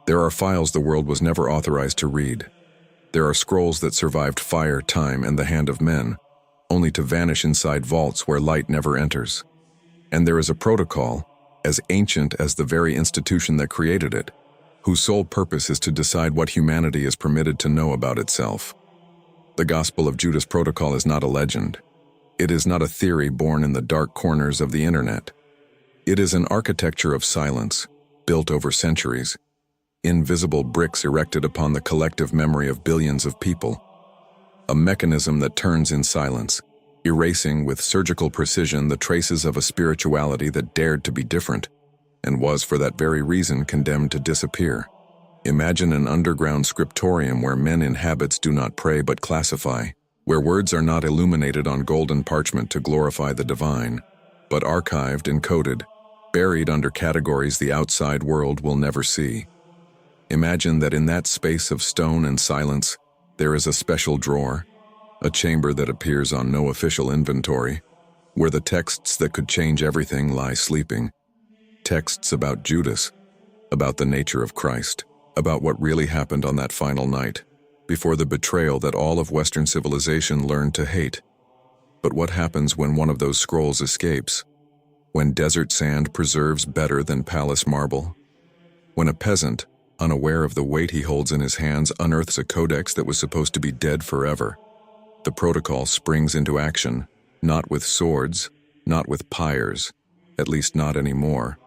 There are files the world was never authorized to read. There are scrolls that survived fire, time, and the hand of men, only to vanish inside vaults where light never enters. And there is a protocol, as ancient as the very institution that created it, whose sole purpose is to decide what humanity is permitted to know about itself. The Gospel of Judas Protocol is not a legend. It is not a theory born in the dark corners of the internet. It is an architecture of silence, built over centuries, invisible bricks erected upon the collective memory of billions of people. A mechanism that turns in silence, erasing with surgical precision the traces of a spirituality that dared to be different, and was for that very reason condemned to disappear. Imagine an underground scriptorium where men in habits do not pray but classify, where words are not illuminated on golden parchment to glorify the divine, but archived, encoded, buried under categories the outside world will never see. Imagine that in that space of stone and silence, there is a special drawer, a chamber that appears on no official inventory, where the texts that could change everything lie sleeping. Texts about Judas, about the nature of Christ, about what really happened on that final night, before the betrayal that all of Western civilization learned to hate. But what happens when one of those scrolls escapes? When desert sand preserves better than palace marble? When a peasant, unaware of the weight he holds in his hands, unearths a codex that was supposed to be dead forever? The protocol springs into action, not with swords, not with pyres, at least not anymore,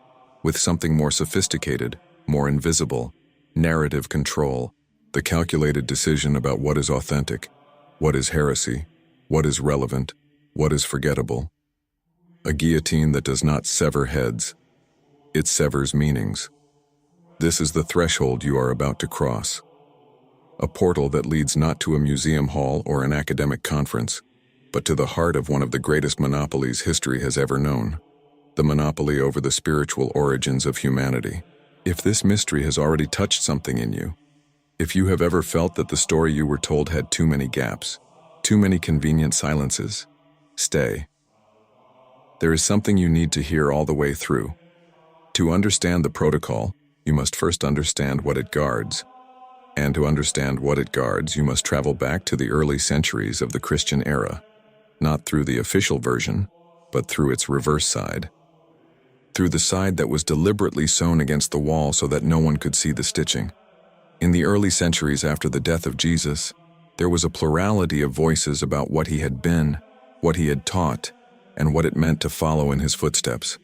with something more sophisticated, more invisible, narrative control, the calculated decision about what is authentic, what is heresy, what is relevant, what is forgettable. A guillotine that does not sever heads, it severs meanings. This is the threshold you are about to cross. A portal that leads not to a museum hall or an academic conference, but to the heart of one of the greatest monopolies history has ever known, the monopoly over the spiritual origins of humanity. If this mystery has already touched something in you, if you have ever felt that the story you were told had too many gaps, too many convenient silences, stay. There is something you need to hear all the way through. To understand the protocol, you must first understand what it guards. And to understand what it guards, you must travel back to the early centuries of the Christian era, not through the official version, but through its reverse side. Through the side that was deliberately sewn against the wall so that no one could see the stitching. In the early centuries after the death of Jesus, there was a plurality of voices about what he had been, what he had taught, and what it meant to follow in his footsteps.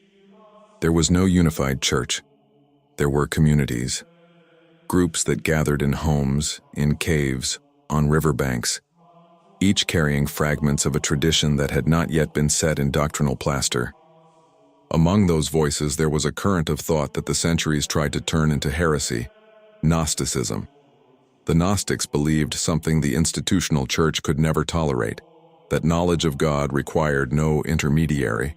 There was no unified church. There were communities, groups that gathered in homes, in caves, on riverbanks, each carrying fragments of a tradition that had not yet been set in doctrinal plaster. Among those voices there was a current of thought that the centuries tried to turn into heresy, Gnosticism. The Gnostics believed something the institutional church could never tolerate, that knowledge of God required no intermediary,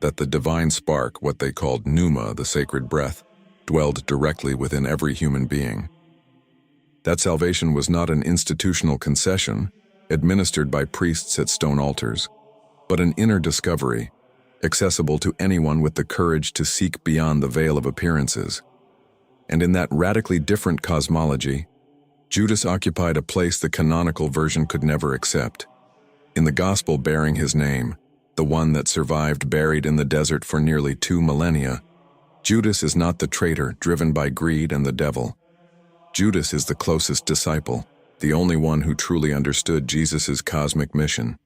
that the divine spark, what they called pneuma, the sacred breath, dwelled directly within every human being. That salvation was not an institutional concession, administered by priests at stone altars, but an inner discovery, accessible to anyone with the courage to seek beyond the veil of appearances. And in that radically different cosmology, Judas occupied a place the canonical version could never accept. In the gospel bearing his name, the one that survived buried in the desert for nearly 2 millennia, Judas is not the traitor driven by greed and the devil. Judas is the closest disciple, the only one who truly understood Jesus' cosmic mission,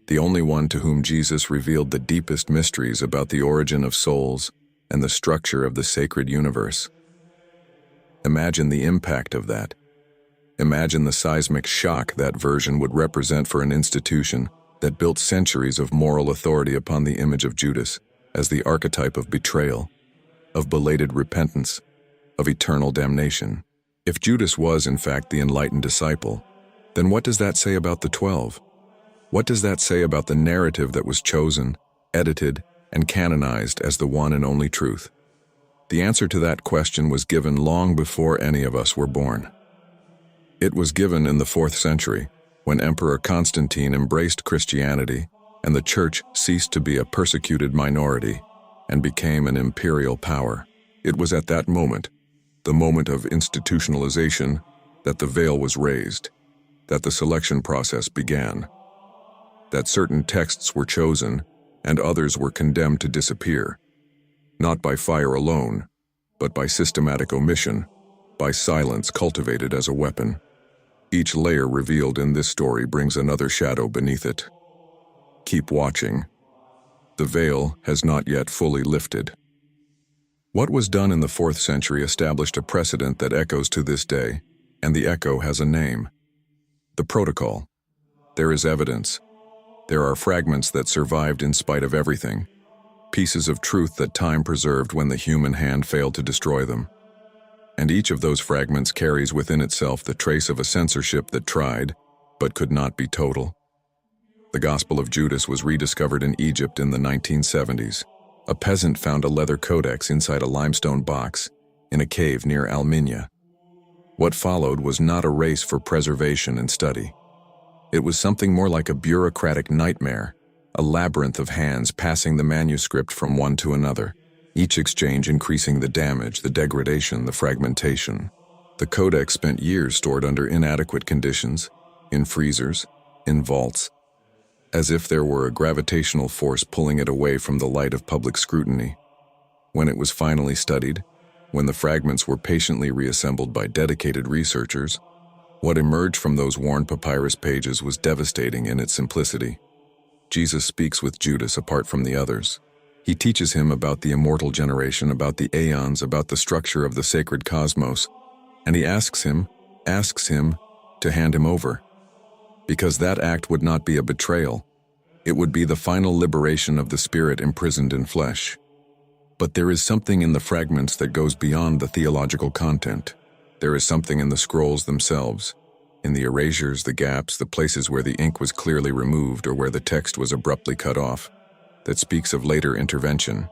the only one to whom Jesus revealed the deepest mysteries about the origin of souls and the structure of the sacred universe. Imagine the impact of that. Imagine the seismic shock that version would represent for an institution that built centuries of moral authority upon the image of Judas as the archetype of betrayal, of belated repentance, of eternal damnation. If Judas was, in fact, the enlightened disciple, then what does that say about the 12? What does that say about the narrative that was chosen, edited, and canonized as the one and only truth? The answer to that question was given long before any of us were born. It was given in the 4th century, when Emperor Constantine embraced Christianity and the Church ceased to be a persecuted minority and became an imperial power. It was at that moment, the moment of institutionalization, that the veil was raised, that the selection process began, that certain texts were chosen and others were condemned to disappear, not by fire alone, but by systematic omission, by silence cultivated as a weapon. Each layer revealed in this story brings another shadow beneath it. Keep watching. The veil has not yet fully lifted. What was done in the 4th century established a precedent that echoes to this day, and the echo has a name. The Protocol. There is evidence. There are fragments that survived in spite of everything, pieces of truth that time preserved when the human hand failed to destroy them. And each of those fragments carries within itself the trace of a censorship that tried, but could not be total. The Gospel of Judas was rediscovered in Egypt in the 1970s. A peasant found a leather codex inside a limestone box in a cave near Alminia. What followed was not a race for preservation and study. It was something more like a bureaucratic nightmare, a labyrinth of hands passing the manuscript from one to another, each exchange increasing the damage, the degradation, the fragmentation. The codex spent years stored under inadequate conditions, in freezers, in vaults, as if there were a gravitational force pulling it away from the light of public scrutiny. When it was finally studied, when the fragments were patiently reassembled by dedicated researchers, what emerged from those worn papyrus pages was devastating in its simplicity. Jesus speaks with Judas apart from the others. He teaches him about the immortal generation, about the aeons, about the structure of the sacred cosmos, and he asks him to hand him over. Because that act would not be a betrayal. It would be the final liberation of the spirit imprisoned in flesh. But there is something in the fragments that goes beyond the theological content. There is something in the scrolls themselves, in the erasures, the gaps, the places where the ink was clearly removed or where the text was abruptly cut off, that speaks of later intervention.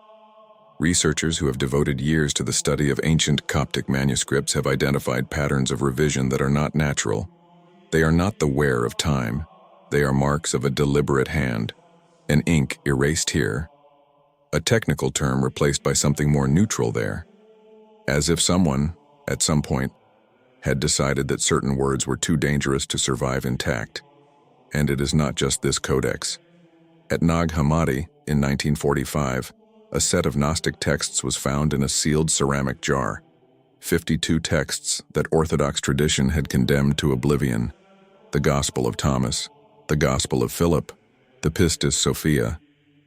Researchers who have devoted years to the study of ancient Coptic manuscripts have identified patterns of revision that are not natural. They are not the wear of time. They are marks of a deliberate hand, an ink erased here, a technical term replaced by something more neutral there, as if someone, at some point, had decided that certain words were too dangerous to survive intact. And it is not just this codex. At Nag Hammadi, in 1945, a set of Gnostic texts was found in a sealed ceramic jar. 52 texts that Orthodox tradition had condemned to oblivion. The Gospel of Thomas, the Gospel of Philip, the Pistis Sophia,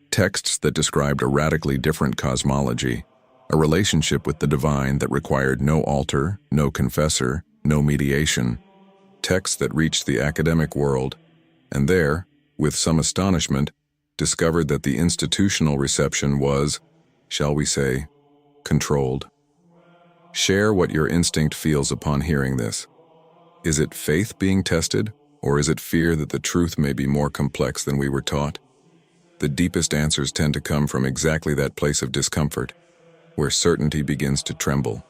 texts that described a radically different cosmology, a relationship with the divine that required no altar, no confessor, no mediation, texts that reached the academic world, and there, with some astonishment, discovered that the institutional reception was, shall we say, controlled. Share what your instinct feels upon hearing this. Is it faith being tested, or is it fear that the truth may be more complex than we were taught? The deepest answers tend to come from exactly that place of discomfort, where certainty begins to tremble.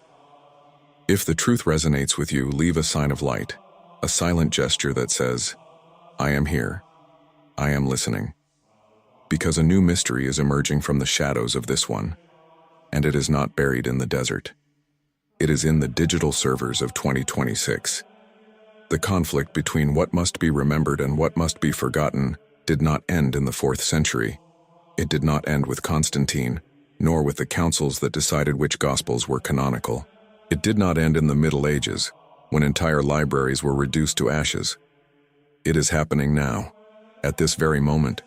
If the truth resonates with you, leave a sign of light, a silent gesture that says, I am here, I am listening. Because a new mystery is emerging from the shadows of this one, and it is not buried in the desert. It is in the digital servers of 2026. The conflict between what must be remembered and what must be forgotten did not end in the 4th century. It did not end with Constantine, nor with the councils that decided which gospels were canonical. It did not end in the Middle Ages, when entire libraries were reduced to ashes. It is happening now, at this very moment.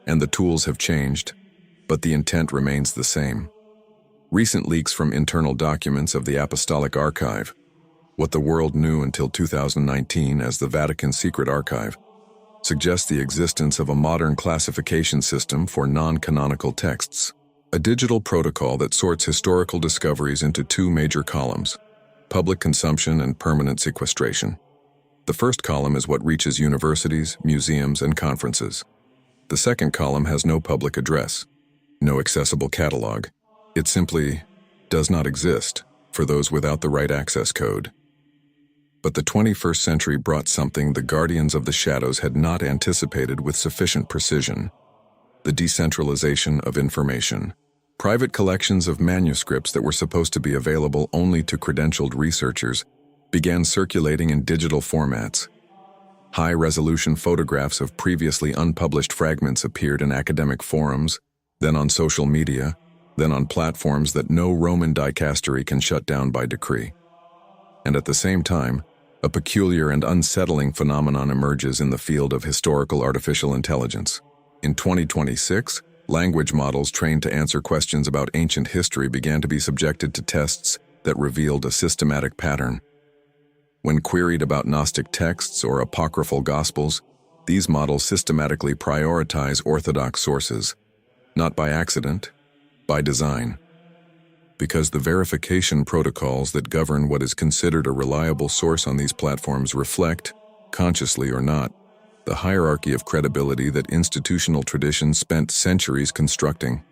And the tools have changed, but the intent remains the same. Recent leaks from internal documents of the Apostolic Archive, what the world knew until 2019 as the Vatican Secret Archive, suggest the existence of a modern classification system for non-canonical texts, a digital protocol that sorts historical discoveries into 2 major columns, public consumption and permanent sequestration. The first column is what reaches universities, museums, and conferences. The second column has no public address, no accessible catalog. It simply does not exist for those without the right access code. But the 21st century brought something the guardians of the shadows had not anticipated with sufficient precision: the decentralization of information. Private collections of manuscripts that were supposed to be available only to credentialed researchers began circulating in digital formats. High-resolution photographs of previously unpublished fragments appeared in academic forums, then on social media, then on platforms that no Roman dicastery can shut down by decree. And at the same time, a peculiar and unsettling phenomenon emerges in the field of historical artificial intelligence. In 2026, language models trained to answer questions about ancient history began to be subjected to tests that revealed a systematic pattern. When queried about Gnostic texts or Apocryphal Gospels, these models systematically prioritize orthodox sources, not by accident, by design. Because the verification protocols that govern what is considered a reliable source on these platforms reflect, consciously or not, the hierarchy of credibility that institutional traditions spent centuries constructing.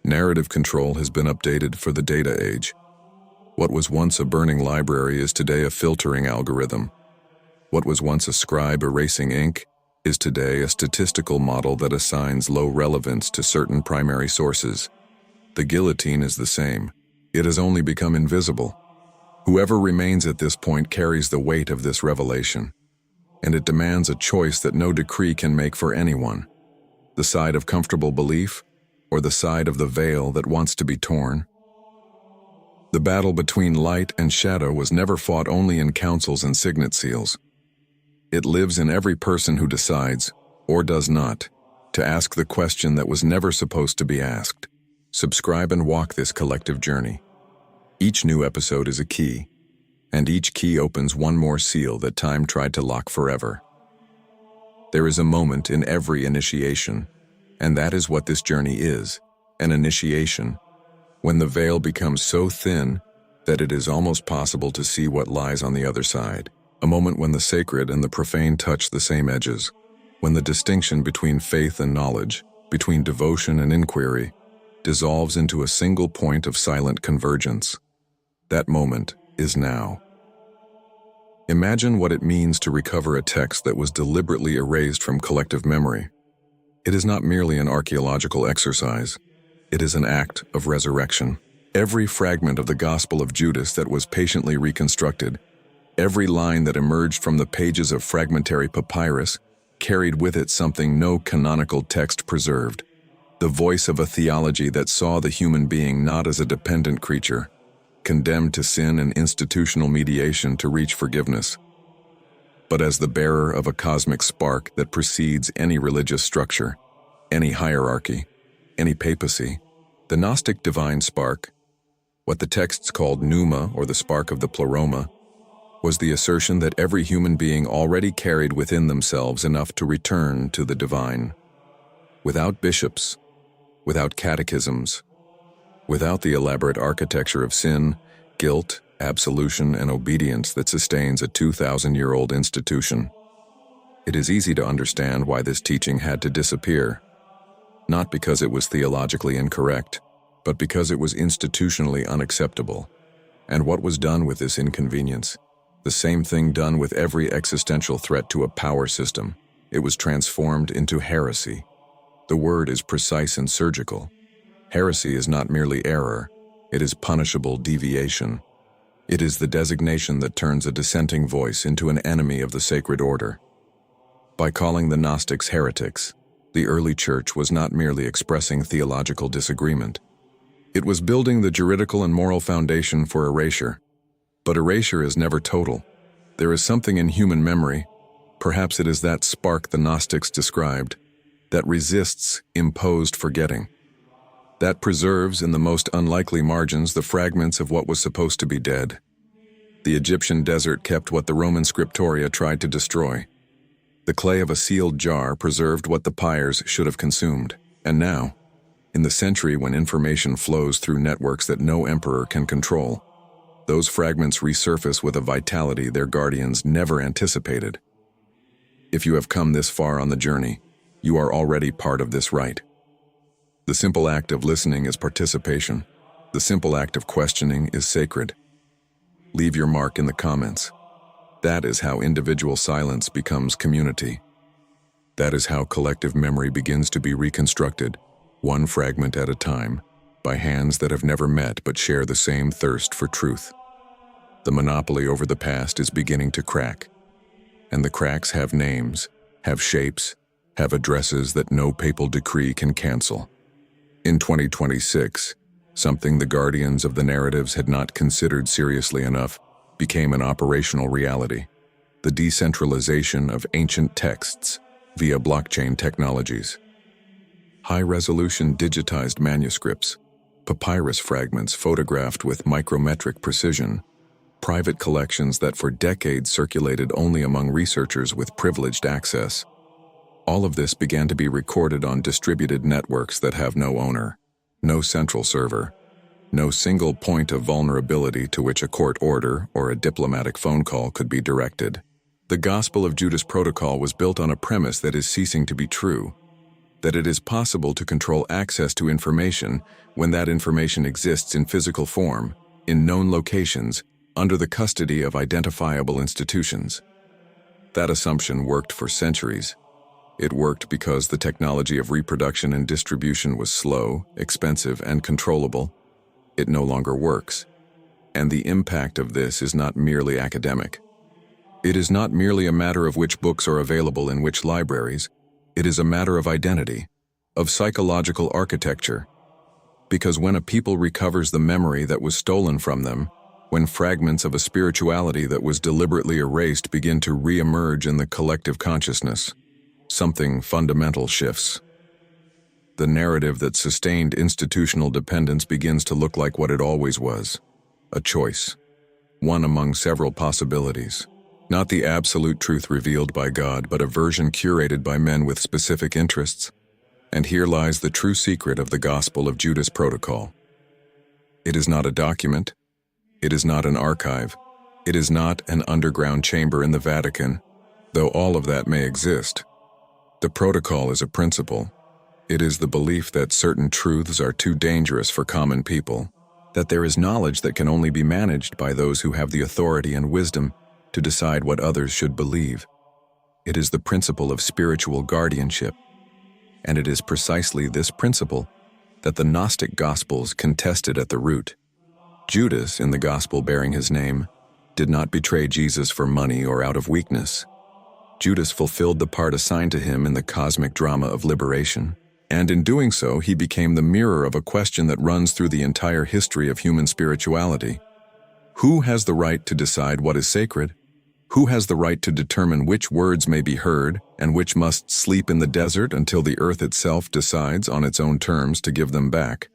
Narrative control has been updated for the data age. What was once a burning library is today a filtering algorithm. What was once a scribe erasing ink is today a statistical model that assigns low relevance to certain primary sources. The guillotine is the same. It has only become invisible. Whoever remains at this point carries the weight of this revelation, and it demands a choice that no decree can make for anyone. The side of comfortable belief, or the side of the veil that wants to be torn. The battle between light and shadow was never fought only in councils and signet seals. It lives in every person who decides, or does not, to ask the question that was never supposed to be asked. Subscribe and walk this collective journey. Each new episode is a key, and each key opens one more seal that time tried to lock forever. There is a moment in every initiation, and that is what this journey is, an initiation, when the veil becomes so thin that it is almost possible to see what lies on the other side. A moment when the sacred and the profane touch the same edges, when the distinction between faith and knowledge, between devotion and inquiry, dissolves into a single point of silent convergence. That moment is now. Imagine what it means to recover a text that was deliberately erased from collective memory. It is not merely an archaeological exercise. It is an act of resurrection. Every fragment of the Gospel of Judas that was patiently reconstructed, every line that emerged from the pages of fragmentary papyrus, carried with it something no canonical text preserved. The voice of a theology that saw the human being not as a dependent creature, condemned to sin and institutional mediation to reach forgiveness, but as the bearer of a cosmic spark that precedes any religious structure, any hierarchy, any papacy. The Gnostic divine spark, what the texts called pneuma or the spark of the pleroma, was the assertion that every human being already carried within themselves enough to return to the divine. Without bishops, without catechisms, without the elaborate architecture of sin, guilt, absolution, and obedience that sustains a 2,000-year-old institution. It is easy to understand why this teaching had to disappear, not because it was theologically incorrect, but because it was institutionally unacceptable. And what was done with this inconvenience? The same thing done with every existential threat to a power system. It was transformed into heresy. The word is precise and surgical. Heresy is not merely error, it is punishable deviation. It is the designation that turns a dissenting voice into an enemy of the sacred order. By calling the Gnostics heretics, the early church was not merely expressing theological disagreement. It was building the juridical and moral foundation for erasure. But erasure is never total. There is something in human memory, perhaps it is that spark the Gnostics described, that resists imposed forgetting, that preserves in the most unlikely margins the fragments of what was supposed to be dead. The Egyptian desert kept what the Roman scriptoria tried to destroy. The clay of a sealed jar preserved what the pyres should have consumed. And now, in the century when information flows through networks that no emperor can control, those fragments resurface with a vitality their guardians never anticipated. If you have come this far on the journey, you are already part of this rite. The simple act of listening is participation. The simple act of questioning is sacred. Leave your mark in the comments. That is how individual silence becomes community. That is how collective memory begins to be reconstructed, one fragment at a time. by hands that have never met but share the same thirst for truth. The monopoly over the past is beginning to crack, and the cracks have names, have shapes, have addresses that no papal decree can cancel. In 2026, something the guardians of the narratives had not considered seriously enough became an operational reality: the decentralization of ancient texts via blockchain technologies. High-resolution digitized manuscripts, papyrus fragments photographed with micrometric precision, private collections that for decades circulated only among researchers with privileged access. All of this began to be recorded on distributed networks that have no owner, no central server, no single point of vulnerability to which a court order or a diplomatic phone call could be directed. The Gospel of Judas Protocol was built on a premise that is ceasing to be true: that it is possible to control access to information when that information exists in physical form, in known locations, under the custody of identifiable institutions. That assumption worked for centuries. It worked because the technology of reproduction and distribution was slow, expensive, and controllable. It no longer works. And the impact of this is not merely academic. It is not merely a matter of which books are available in which libraries. It is a matter of identity, of psychological architecture. Because when a people recovers the memory that was stolen from them, when fragments of a spirituality that was deliberately erased begin to re-emerge in the collective consciousness, something fundamental shifts. The narrative that sustained institutional dependence begins to look like what it always was: a choice, one among several possibilities. Not the absolute truth revealed by God, but a version curated by men with specific interests. And here lies the true secret of the Gospel of Judas Protocol. It is not a document. It is not an archive. It is not an underground chamber in the Vatican, though all of that may exist. The protocol is a principle. It is the belief that certain truths are too dangerous for common people, that there is knowledge that can only be managed by those who have the authority and wisdom to decide what others should believe. It is the principle of spiritual guardianship, and it is precisely this principle that the Gnostic Gospels contested at the root. Judas, in the Gospel bearing his name, did not betray Jesus for money or out of weakness. Judas fulfilled the part assigned to him in the cosmic drama of liberation, and in doing so, he became the mirror of a question that runs through the entire history of human spirituality. Who has the right to decide what is sacred? Who has the right to determine which words may be heard and which must sleep in the desert until the earth itself decides on its own terms to give them back?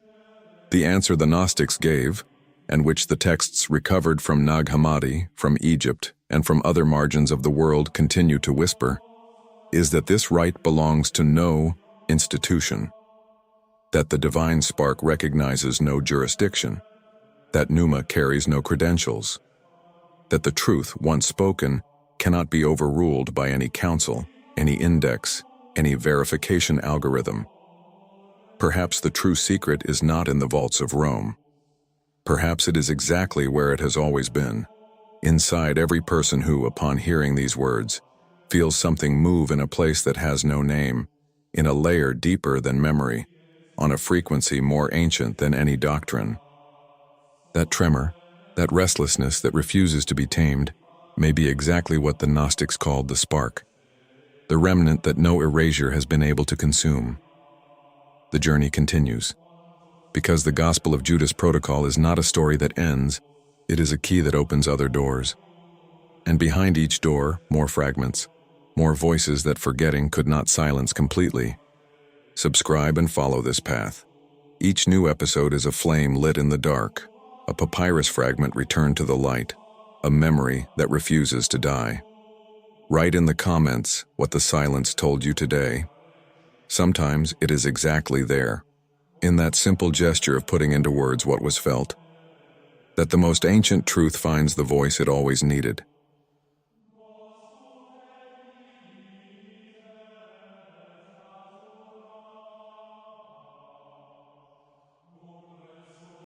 The answer the Gnostics gave, and which the texts recovered from Nag Hammadi, from Egypt, and from other margins of the world continue to whisper, is that this right belongs to no institution, that the divine spark recognizes no jurisdiction, that pneuma carries no credentials, that the truth, once spoken, cannot be overruled by any council, any index, any verification algorithm. Perhaps the true secret is not in the vaults of Rome. Perhaps it is exactly where it has always been, inside every person who, upon hearing these words, feels something move in a place that has no name, in a layer deeper than memory, on a frequency more ancient than any doctrine. That tremor, that restlessness that refuses to be tamed, may be exactly what the Gnostics called the spark, the remnant that no erasure has been able to consume. The journey continues. Because the Gospel of Judas Protocol is not a story that ends, it is a key that opens other doors. And behind each door, more fragments, more voices that forgetting could not silence completely. Subscribe and follow this path. Each new episode is a flame lit in the dark, a papyrus fragment returned to the light, a memory that refuses to die. Write in the comments what the silence told you today. Sometimes it is exactly there, in that simple gesture of putting into words what was felt, that the most ancient truth finds the voice it always needed.